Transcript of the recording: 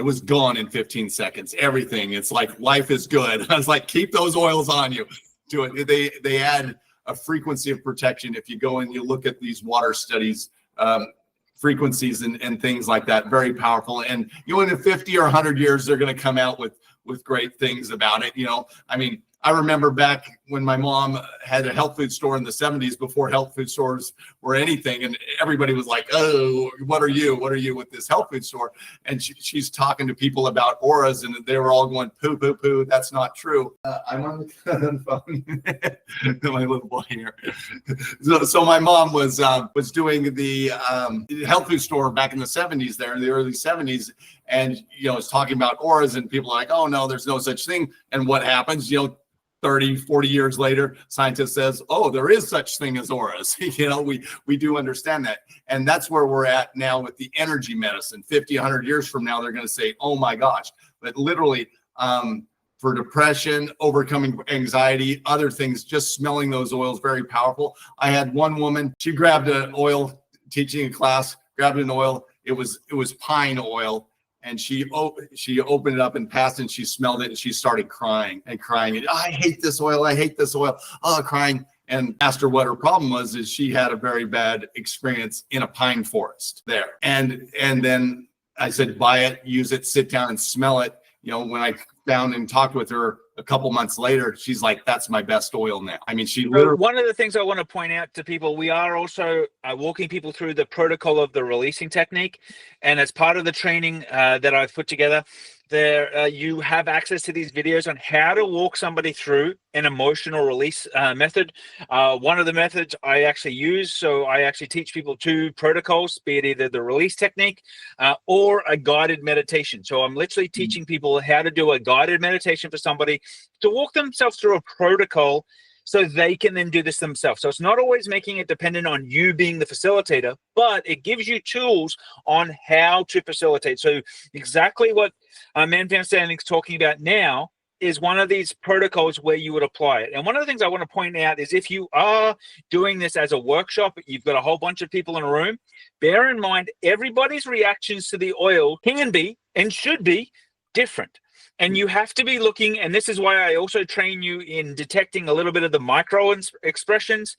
It was gone in 15 seconds. Everything. It's like life is good. I was like, keep those oils on you. Do it. They add a frequency of protection. If you go and you look at these water studies, frequencies and things like that, very powerful. And in 50 or 100 years, they're going to come out with great things about it. I mean, I remember back when my mom had a health food store in the 70s, before health food stores were anything, and everybody was like, oh, what are you with this health food store? And she's talking to people about auras, and they were all going, poo, poo, poo, that's not true. I'm on the phone. My little boy here. So my mom was doing the health food store back in the 70s there, in the early 70s, and was talking about auras, and people are like, oh no, there's no such thing. And what happens, 30, 40 years later, scientist says, oh, there is such thing as auras. We do understand that. And that's where we're at now with the energy medicine. 50, 100 years from now, they're going to say, oh my gosh. But literally, for depression, overcoming anxiety, other things, just smelling those oils, very powerful. I had one woman, she grabbed an oil, teaching a class, grabbed an oil. It was pine oil. And she opened it up and passed, and she smelled it, and she started crying. And I hate this oil. I hate this oil. Oh, crying. And asked her what her problem was. Is she had a very bad experience in a pine forest there. And then I said, buy it, use it, sit down and smell it. When I found and talked with her a couple months later, she's like, that's my best oil now. I mean, she literally. One of the things I want to point out to people, we are also walking people through the protocol of the releasing technique. And as part of the training that I've put together, there you have access to these videos on how to walk somebody through an emotional release method. One of the methods I actually use, so I actually teach people 2 protocols, be it either the release technique or a guided meditation. So I'm literally teaching people how to do a guided meditation for somebody to walk themselves through a protocol so they can then do this themselves. So it's not always making it dependent on you being the facilitator, but it gives you tools on how to facilitate. So exactly what Man Found Standing is talking about now is one of these protocols where you would apply it. And one of the things I want to point out is if you are doing this as a workshop, you've got a whole bunch of people in a room, bear in mind everybody's reactions to the oil can be and should be different. And you have to be looking, and this is why I also train you in detecting a little bit of the micro expressions.